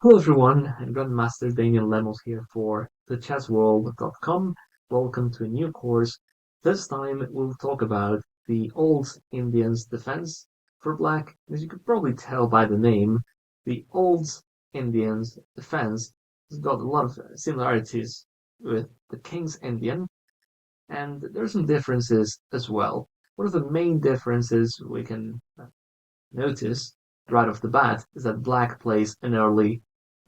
Hello everyone, Grandmaster Daniel Lemos here for TheChessWorld.com. Welcome to a new course. This time we'll talk about the Old Indians defense for black. As you could probably tell by the name, the Old Indians defense has got a lot of similarities with the King's Indian, and there's some differences as well. One of the main differences we can notice right off the bat is that black plays an early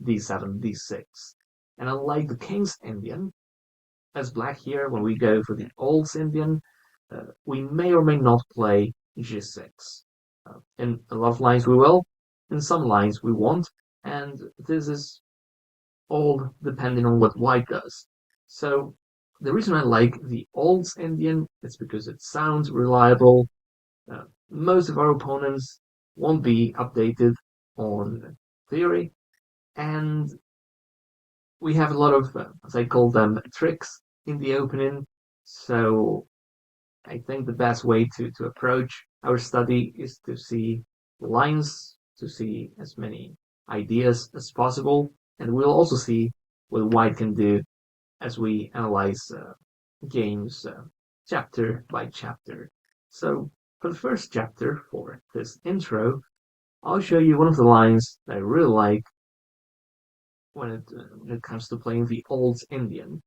d7, d6. And unlike the King's Indian, as black here, when we go for the Old Indian, we may or may not play g6. In a lot of lines we will, in some lines we won't, and this is all depending on what white does. So the reason I like the Old Indian is because it sounds reliable. Most of our opponents won't be updated on theory, and we have a lot of, as I call them, tricks in the opening. So I think the best way to approach our study is to see lines, to see as many ideas as possible, and we'll also see what white can do as we analyze games chapter by chapter. So for the first chapter, for this intro, I'll show you one of the lines that I really like when it comes to playing the Old Indian,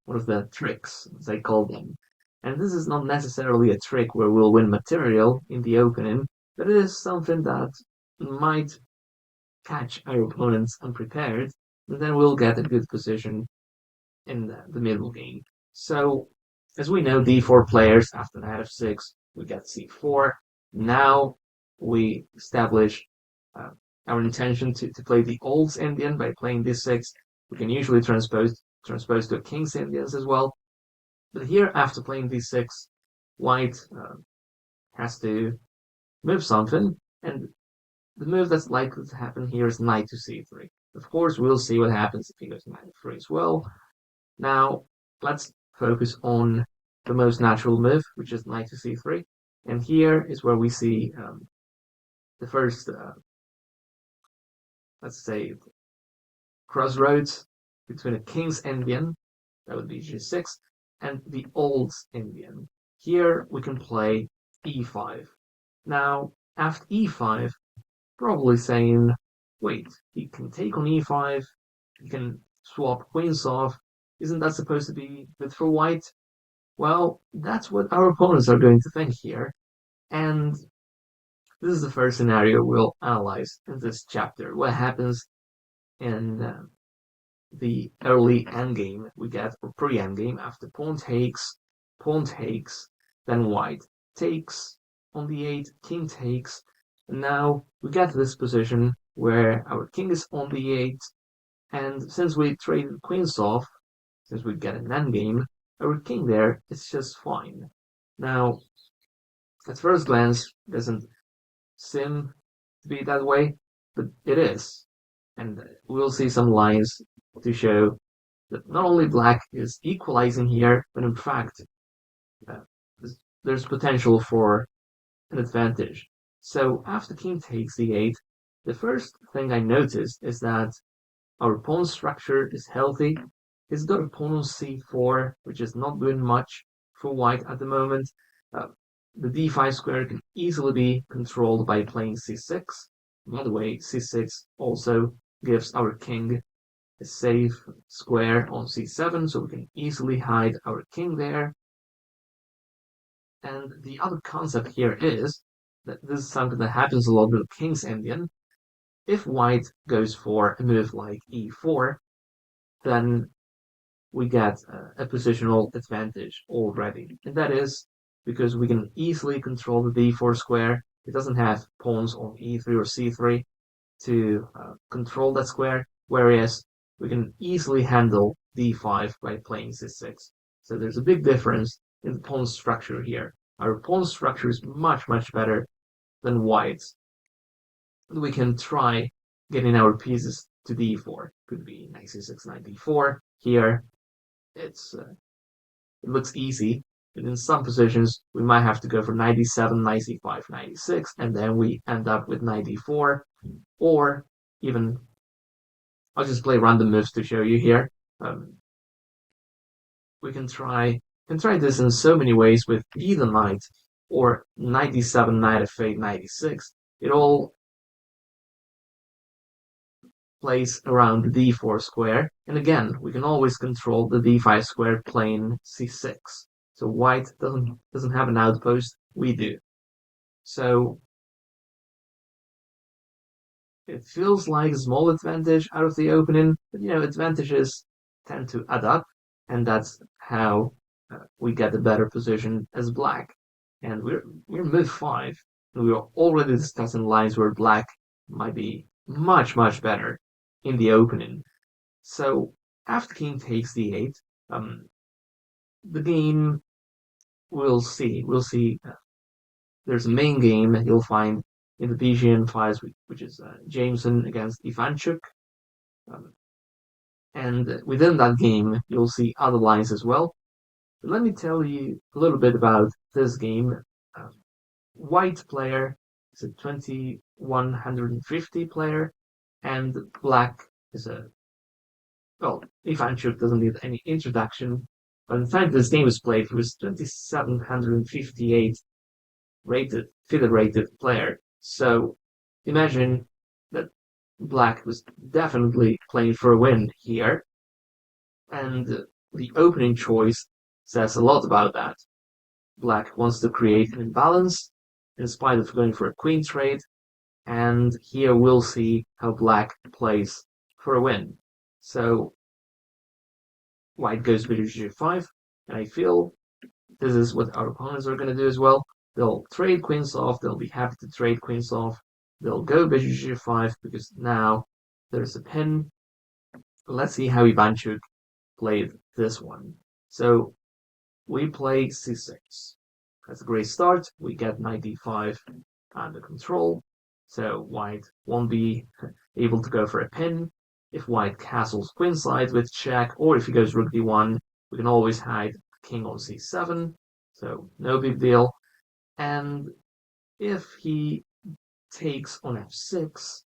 one of the tricks, as I call them. And this is not necessarily a trick where we'll win material in the opening, but it is something that might catch our opponents unprepared, and then we'll get a good position in the middle game. So, as we know, d4 players after knight f6, we get c4. Now we establish uh, our intention to play the Old Indian by playing d6. We can usually transpose to a King's Indians as well. But here, after playing d6, white has to move something, and the move that's likely to happen here is knight to c3. Of course, we'll see what happens if he goes knight f3 as well. Now, let's focus on the most natural move, which is knight to c3. And here is where we see the first, let's say, crossroads between a King's Indian, that would be g6, and the Old Indian. Here we can play e5. Now, after e5, probably saying, wait, he can take on e5, he can swap queens off. Isn't that supposed to be good for white? Well, that's what our opponents are going to think here. And this is the first scenario we'll analyze in this chapter. What happens in the early endgame we get, or pre-endgame, after pawn takes, then white takes on the 8, king takes, and now we get to this position where our king is on the 8, and since we traded queens off, since we get an endgame, our king there is just fine. Now, at first glance, doesn't seem to be that way, but it is. And we'll see some lines to show that not only black is equalizing here, but in fact, uh, there's potential for an advantage. So after king takes the 8, the first thing I noticed is that our pawn structure is healthy. He's got a pawn on c4, which is not doing much for white at the moment. Uh, the d5 square can easily be controlled by playing c6. By the way, c6 also gives our king a safe square on c7, so we can easily hide our king there. And the other concept here is that this is something that happens a lot with King's Indian. If white goes for a move like e4, then we get a positional advantage already. And that is because we can easily control the d4 square. It doesn't have pawns on e3 or c3 to control that square, whereas we can easily handle d5 by playing c6. So there's a big difference in the pawn structure here. Our pawn structure is much, much better than white's. We can try getting our pieces to d4. Could be knight c6, knight d4. Here, it looks easy, but in some positions we might have to go for knight d7, knight c5, knight d6, and then we end up with knight d4, or even I'll just play random moves to show you here. We can try this in so many ways with either knight or knight d7, knight f8, knight d6. It all plays around the d4 square, and again, we can always control the d5 square playing c6. So white doesn't have an outpost, we do. So it feels like a small advantage out of the opening, but advantages tend to add up, and that's how we get a better position as black. And we're mid 5, and we are already discussing lines where black might be much better in the opening. So after king takes d8, the game we'll see. There's a main game you'll find in the BGN files, which is Jameson against Ivanchuk. And within that game, you'll see other lines as well. But let me tell you a little bit about this game. White player is a 2150 player, and black is well, Ivanchuk doesn't need any introduction. By the time this game was played, he was 2758 FIDE rated player. So imagine that black was definitely playing for a win here, and the opening choice says a lot about that. Black wants to create an imbalance in spite of going for a queen trade, and here we'll see how black plays for a win. So white goes bishop g5, and I feel this is what our opponents are going to do as well. They'll trade queens off, they'll be happy to trade queens off, they'll go bishop g5 because now there's a pin. Let's see how Ivanchuk played this one. So we play c6. That's a great start. We get knight d5 under control. So white won't be able to go for a pin. If white castles queenside with check, or if he goes rook d1, we can always hide king on c7. So no big deal. And if he takes on f6,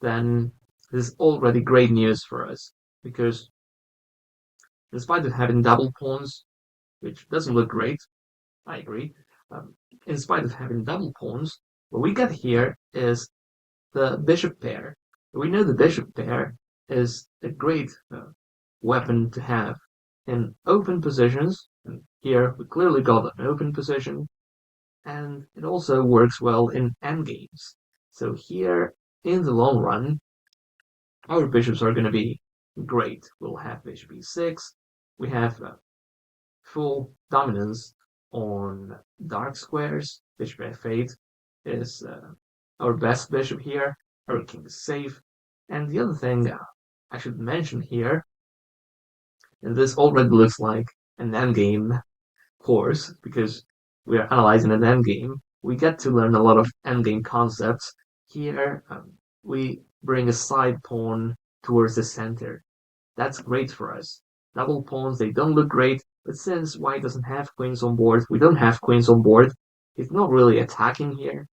then this is already great news for us, because despite having double pawns, which doesn't look great, I agree, in spite of having double pawns, what we get here is the bishop pair. We know the bishop pair is a great weapon to have in open positions, and here we clearly got an open position, and it also works well in endgames. So here, in the long run, our bishops are going to be great. We'll have bishop e6, we have full dominance on dark squares. Bishop f8 is our best bishop here. Our king is safe. And the other thing I should mention here, and this already looks like an endgame course because we are analyzing an endgame, we get to learn a lot of endgame concepts. Here, we bring a side pawn towards the center. That's great for us. Double pawns, they don't look great, but since white doesn't have queens on board, we don't have queens on board, it's not really attacking here.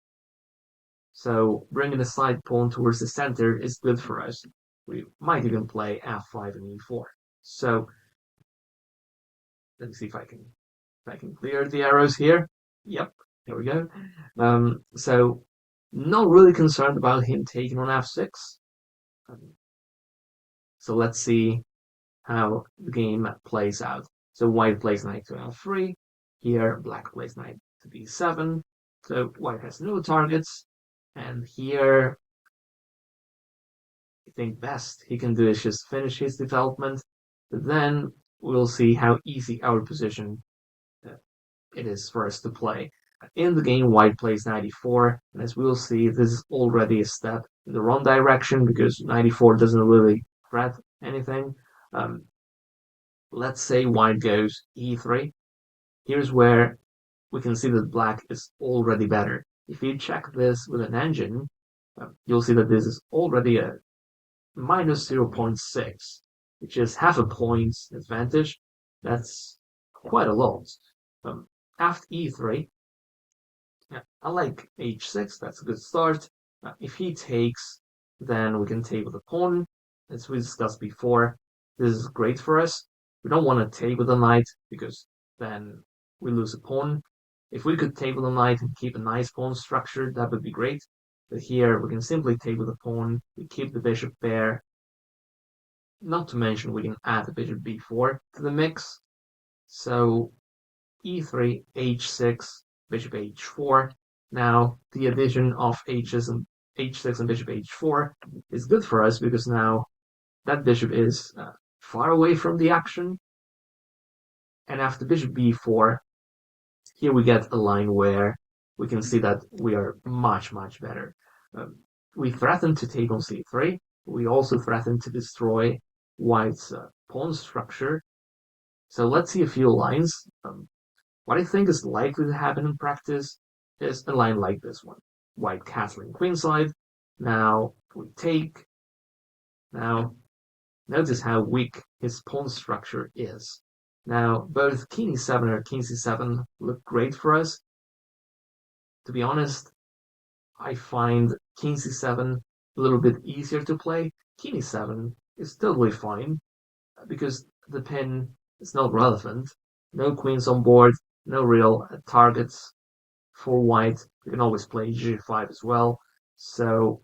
So bringing a side pawn towards the center is good for us. We might even play f5 and e4. So let me see if I can clear the arrows here. Yep, here we go. So not really concerned about him taking on f6. So let's see how the game plays out. So white plays knight to l3. Here, black plays knight to d7. So white has no targets. And here, I think best he can do is just finish his development. But then we'll see how easy our position it is for us to play. In the game, white plays knight e4, and as we'll see, this is already a step in the wrong direction because knight e4 doesn't really threat anything. Let's say white goes e3. Here's where we can see that black is already better. If you check this with an engine, you'll see that this is already a minus 0.6, which is half a point advantage. That's quite a lot. After e3, I like h6, that's a good start. If he takes, then we can take with the pawn. as we discussed before, this is great for us. We don't want to take with the knight because then we lose a pawn. If we could take with the knight and keep a nice pawn structure, that would be great. But here we can simply take with the pawn, we keep the bishop there. Not to mention we can add the bishop b4 to the mix. So e3, h6, bishop h4. Now the addition of h6 and bishop h4 is good for us because now that bishop is far away from the action. And after bishop b4, here we get a line where we can see that we are much, much better. We threaten to take on c3. We also threaten to destroy white's pawn structure. So let's see a few lines. What I think is likely to happen in practice is a line like this one. White castling queenside. Now we take. Now notice how weak his pawn structure is. Now both king e7 or king c7 look great for us. To be honest, I find king c7 a little bit easier to play. King e7 is totally fine because the pin is not relevant. No queens on board, no real targets for white. You can always play g5 as well. So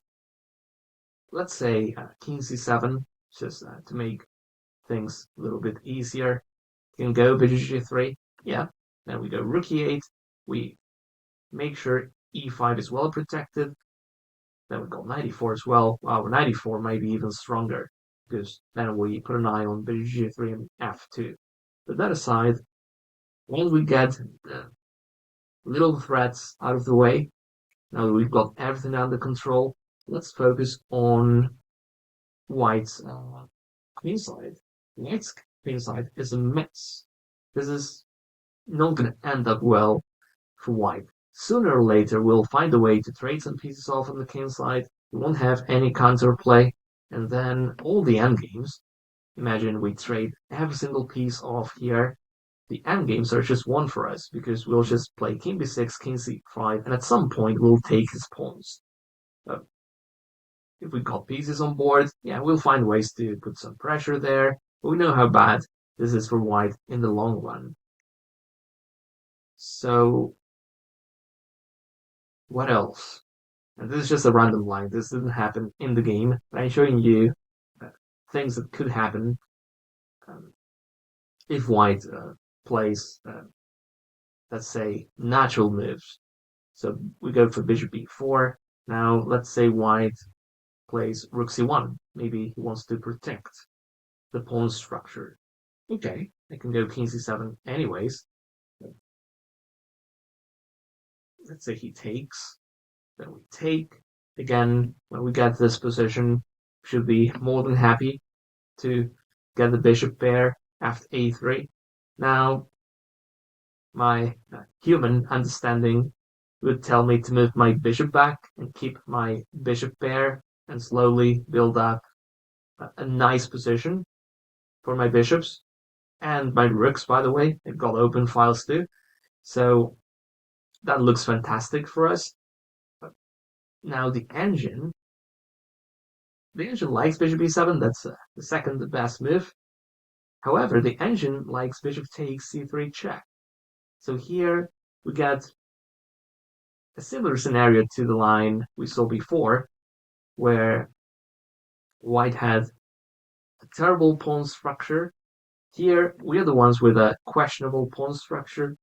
let's say king c7, just to make things a little bit easier. You can go bishop g3. Yeah. Then we go rook e8. We make sure e5 is well protected. Then we got 94 as well. Wow, 94 might be even stronger because then we put an eye on bishop g3 and f2. But that aside, once we get the little threats out of the way, now that we've got everything under control, let's focus on white's queenside. White's queenside is a mess. This is not going to end up well for white. Sooner or later, we'll find a way to trade some pieces off on the king side. We won't have any counterplay, and then all the endgames. Imagine we trade every single piece off here. The endgames are just one for us because we'll just play king b6, king c5, and at some point we'll take his pawns. If we got pieces on board, yeah, we'll find ways to put some pressure there, but we know how bad this is for white in the long run. So what else? And this is just a random line. This didn't happen in the game. But I'm showing you things that could happen if white plays, let's say, natural moves. So we go for bishop b4. Now, let's say white plays rook c1. Maybe he wants to protect the pawn structure. Okay, I can go king c7 anyways. Let's say he takes. Then we take. Again, when we get this position, we should be more than happy to get the bishop pair after a3. Now, my human understanding would tell me to move my bishop back and keep my bishop pair and slowly build up a nice position for my bishops and my rooks, by the way. They've got open files too. So that looks fantastic for us. Now the engine likes bishop b7. That's the second best move. However, the engine likes bishop takes c3 check. So here we get a similar scenario to the line we saw before, where white had a terrible pawn structure. Here we are the ones with a questionable pawn structure.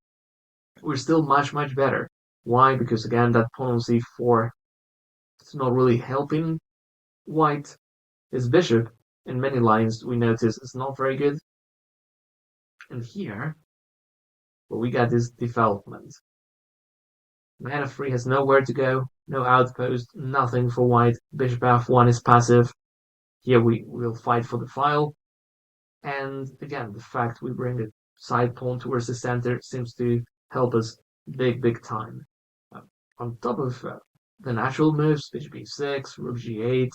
We're still much, much better. Why? Because again, that pawn on c4 it's not really helping white. His bishop, in many lines, we notice is not very good. And here, what we got is development. Knight f3 has nowhere to go, no outpost, nothing for white. Bishop f1 is passive. Here we will fight for the file. And again, the fact we bring a side pawn towards the center seems to help us big, big time. On top of the natural moves, bishop b6, rook g8.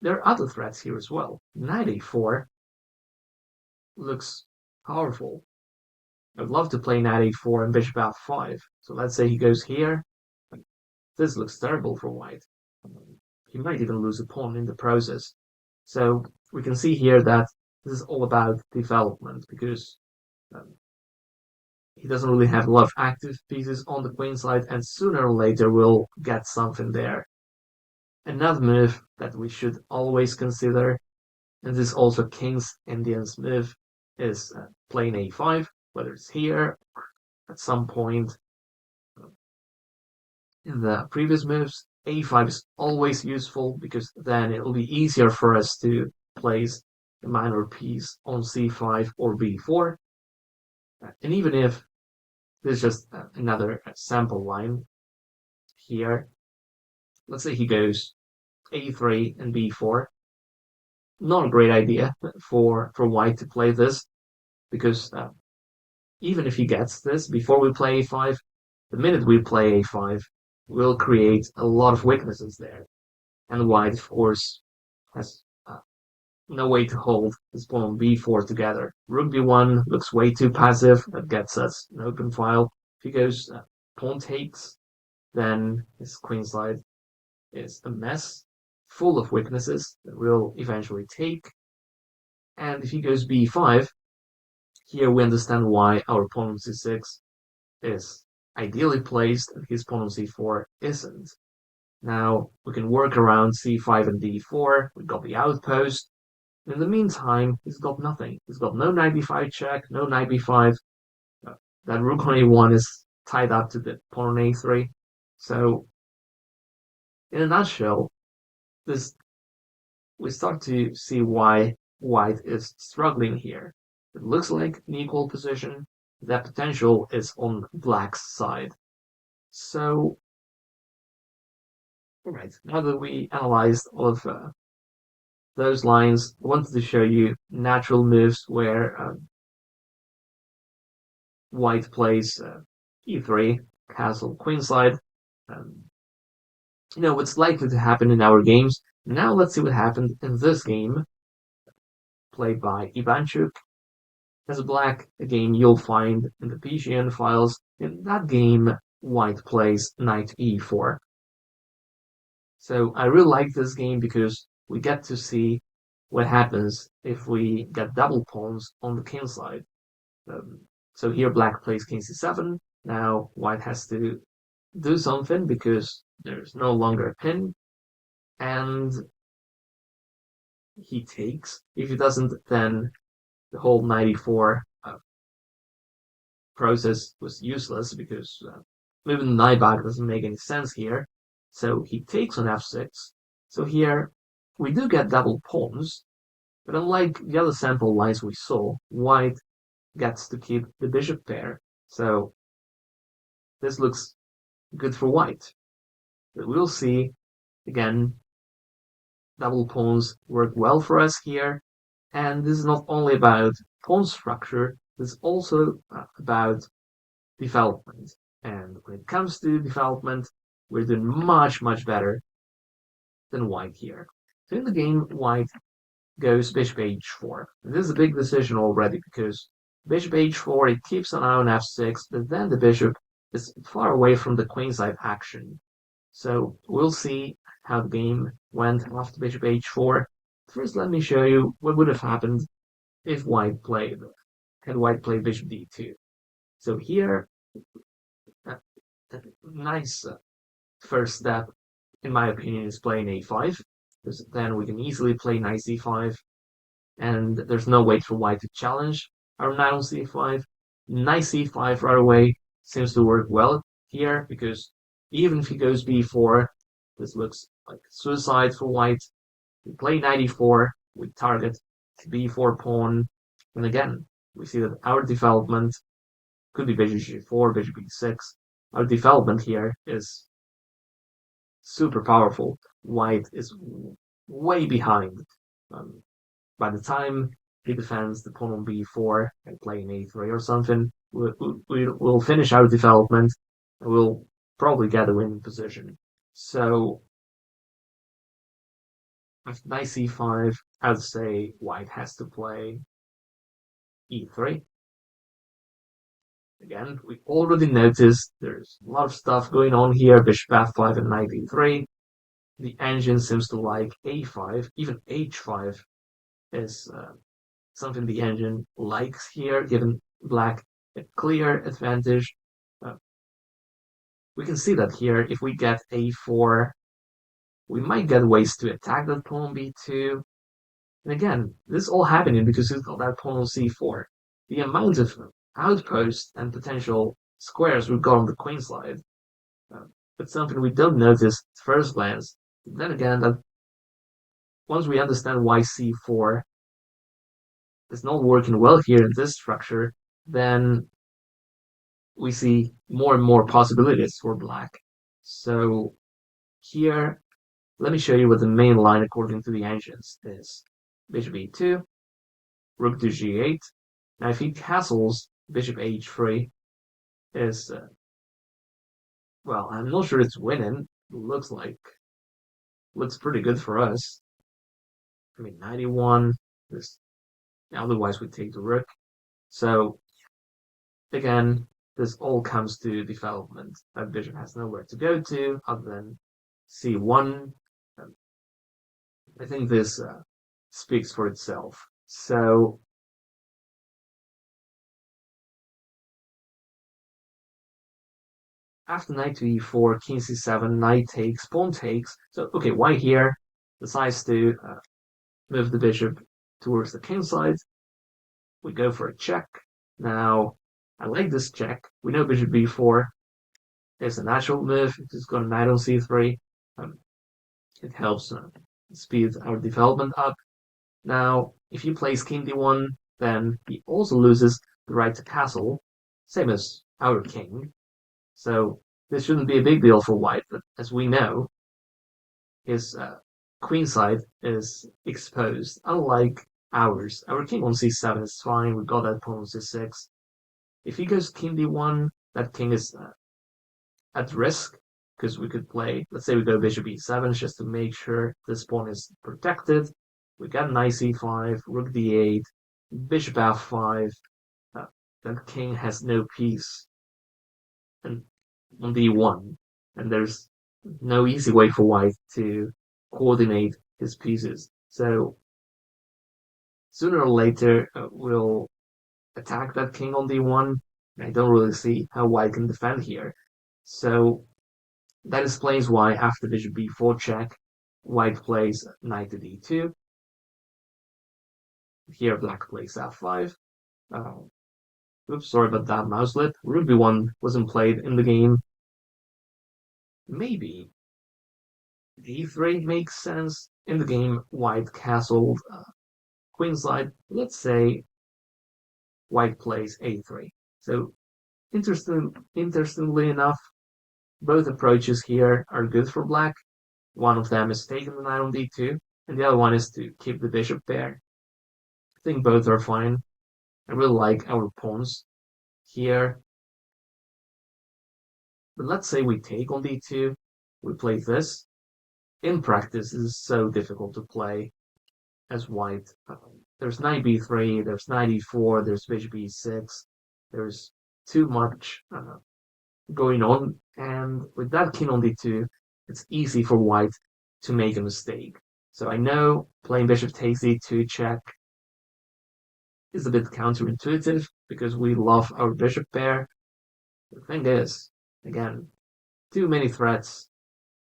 There are other threats here as well. Knight a4 looks powerful. I'd love to play knight a4 and bishop f5. So let's say he goes here. This looks terrible for white. He might even lose a pawn in the process. So we can see here that this is all about development, because he doesn't really have a lot of active pieces on the queen side, and sooner or later we'll get something there. Another move that we should always consider, and this is also King's Indian's move, is playing a5, whether it's here or at some point in the previous moves. A5 is always useful, because then it'll be easier for us to place the minor piece on c5 or b4. And even if this is just another sample line here, let's say he goes a3 and b4. Not a great idea for white to play this, because even if he gets this before we play a5, the minute we play a5, we'll create a lot of weaknesses there. And white, of course, has no way to hold his pawn on b4 together. Rook b1 looks way too passive. That gets us an open file. If he goes pawn takes, then his queen side is a mess, full of weaknesses that we'll eventually take. And if he goes b5, here we understand why our pawn on c6 is ideally placed and his pawn on c4 isn't. Now we can work around c5 and d4. We've got the outpost. In the meantime, he's got nothing. He's got no knight b5 check, no knight b5. That rook on a1 is tied up to the pawn on a3. So, in a nutshell, this we start to see why white is struggling here. It looks like an equal position. That potential is on black's side. So, alright, now that we analyzed all of those lines, I wanted to show you natural moves where white plays e3, castle, queenside. What's likely to happen in our games. Now let's see what happened in this game, played by Ivanchuk. As black, a game you'll find in the PGN files. In that game, white plays knight e4. So I really like this game because we get to see what happens if we get double pawns on the king side. So here black plays king c7. Now white has to do something because there's no longer a pin, and he takes. If he doesn't, then the whole knight e4 process was useless, because moving the knight back doesn't make any sense here. So he takes on f6. So here we do get double pawns, but unlike the other sample lines we saw, white gets to keep the bishop pair. So this looks good for white. But we'll see, again, double pawns work well for us here. And this is not only about pawn structure, it's also about development. And when it comes to development, we're doing much, much better than white here. So in the game, white goes bishop h4. And this is a big decision already, because bishop h4, it keeps an eye on f6, but then the bishop is far away from the queenside action. So we'll see how the game went after bishop h4. First, let me show you what would have happened if white played bishop d2. So here, a nice first step, in my opinion, is playing a5, because then we can easily play knight c5, and there's no way for white to challenge our knight on c5. Knight c5 right away seems to work well here, because even if he goes b4, this looks like suicide for white. We play knight e4, we target the b4 pawn, and again, we see that our development could be bishop g4, bishop e6. Our development here is super powerful. White is way behind. By the time he defends the pawn on b4 and play an a3 or something, we'll finish our development and we'll probably get a winning position. So after knight c5, I would say white has to play e3. Again, we already noticed there's a lot of stuff going on here, bishop f5 and knight e3. the engine seems to like a5, even h5 is something the engine likes here, giving black a clear advantage. Uh, we can see that here, if we get a4, we might get ways to attack that pawn on b2. And again, this is all happening because we've got that pawn on c4. The amount of outposts and potential squares we've got on the queen side, it's something we don't notice at first glance. Then again, that once we understand why c4 is not working well here in this structure, then we see more and more possibilities for black. So here, let me show you what the main line according to the engines is. Bishop e2, rook to g8. Now if he castles bishop h3 is, well, I'm not sure it's winning. It looks pretty good for us. I mean, 91, otherwise we take the rook. So again, this all comes to development. That bishop has nowhere to go to other than c1. I think this speaks for itself. So after knight to e4, king c7, knight takes, pawn takes. So okay, white here decides to move the bishop towards the king side. We go for a check. Now, I like this check. We know bishop b4 is a natural move. It's got knight on c3. It helps speed our development up. Now, if you place king d1, then he also loses the right to castle, same as our king. So this shouldn't be a big deal for white, but as we know, his queen side is exposed, unlike ours. Our king on c7 is fine. We got that pawn on c6. If he goes king d1, that king is at risk because we could play, let's say we go bishop e7 just to make sure this pawn is protected. We got knight c5, rook d8, bishop f5. That king has no peace. And on d1, and there's no easy way for white to coordinate his pieces. So sooner or later, we'll attack that king on d1. I don't really see how white can defend here. So that explains why after bishop b4 check, white plays knight to d2. Here black plays f5. Oops, sorry about that mouselet. Rook b1 wasn't played in the game. Maybe d3 makes sense. In the game, white castled queenside. Let's say white plays a3. So interestingly enough, both approaches here are good for black. One of them is taking the knight on d2, and the other one is to keep the bishop there. I think both are fine. I really like our pawns here. But let's say we take on d2, we play this. In practice, this is so difficult to play as white. There's knight b3, there's knight e4, there's bishop e6. There's too much going on, and with that king on d2, it's easy for white to make a mistake. So I know playing bishop takes d2 check is a bit counterintuitive because we love our bishop pair. The thing is, again, too many threats.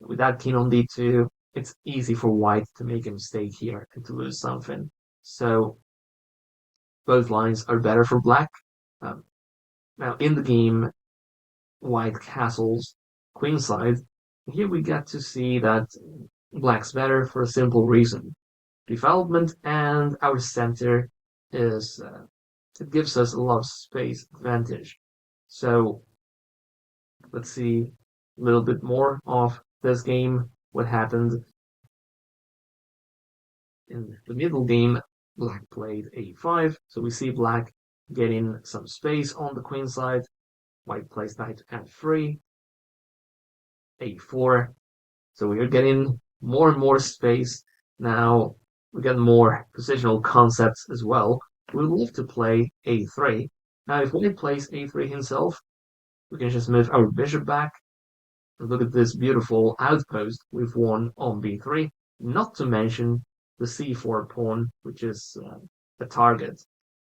With that king on d2, it's easy for white to make a mistake here and to lose something. So both lines are better for black. Now in the game, white castles queenside. Here we get to see that black's better for a simple reason. Development and our center is it gives us a lot of space advantage. So let's see a little bit more of this game, what happened. In the middle game, black played a5, so we see black getting some space on the queen side. White plays knight to f3, a4, so we are getting more and more space. Now we get more positional concepts as well. We would love to play a3. Now if white plays a3 himself, we can just move our bishop back. Look at this beautiful outpost we've won on b3, not to mention the c4 pawn, which is a target.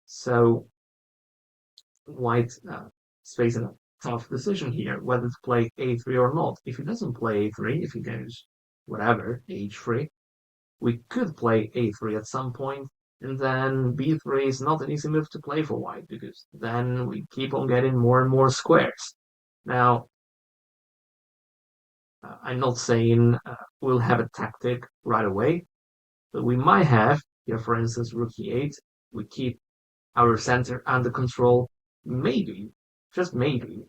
So white is facing a tough decision here, whether to play a3 or not. If he doesn't play a3, if he goes whatever, h3, we could play a3 at some point, and then b3 is not an easy move to play for white, because then we keep on getting more and more squares. Now, I'm not saying we'll have a tactic right away, but we might have, here for instance, rook e8, we keep our center under control. Maybe, just maybe,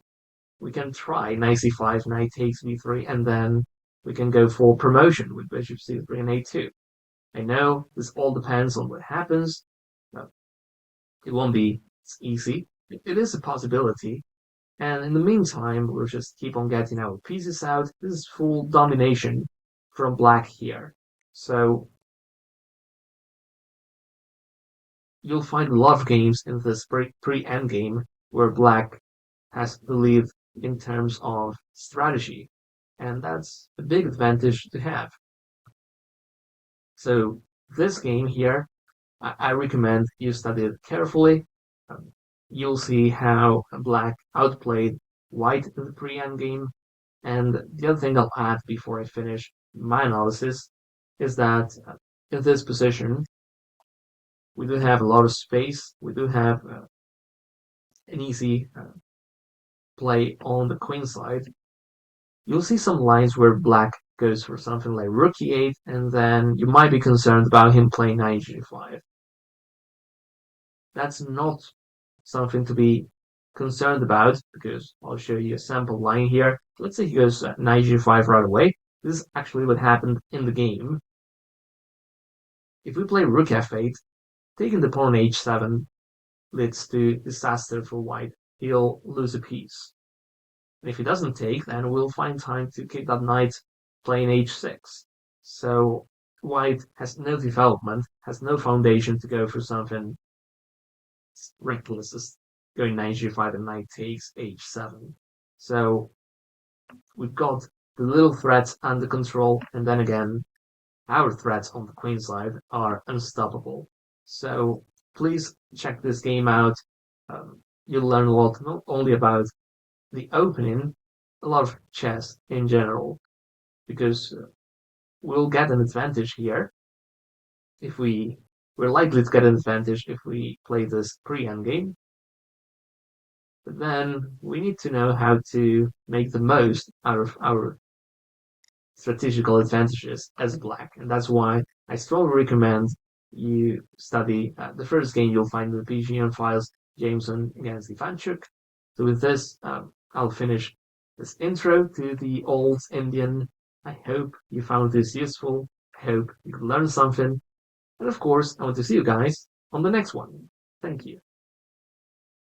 we can try knight c5, knight takes b3, and then we can go for promotion with bishop c3 and a2. I know this all depends on what happens. It won't be easy. It is a possibility. And in the meantime, we'll just keep on getting our pieces out. This is full domination from black here. So you'll find a lot of games in this pre-endgame where black has the lead in terms of strategy. And that's a big advantage to have. So this game here, I recommend you study it carefully. You'll see how black outplayed white in the pre-end game. And the other thing I'll add before I finish my analysis is that in this position, we do have a lot of space. We do have an easy play on the queen side. You'll see some lines where black goes for something like rook e8, and then you might be concerned about him playing knight g5. That's not something to be concerned about, because I'll show you a sample line here. Let's say he goes knight g5 right away. This is actually what happened in the game. If we play rook f8, taking the pawn h7 leads to disaster for white. He'll lose a piece. And if he doesn't take, then we'll find time to kick that knight playing h6. So white has no development, has no foundation to go for something reckless as going knight g5 and knight takes h7. So we've got the little threats under control, and then again, our threats on the queen side are unstoppable. So please check this game out. You'll learn a lot, not only about the opening, a lot of chess in general, because we'll get an advantage here if we're likely to get an advantage if we play this pre-endgame. But then we need to know how to make the most out of our strategical advantages as black, and that's why I strongly recommend you study the first game you'll find in the PGM files, Jameson against Ivanchuk. So with this, I'll finish this intro to the old Indian. I hope you found this useful. I hope you could learn something. And of course, I want to see you guys on the next one. Thank you.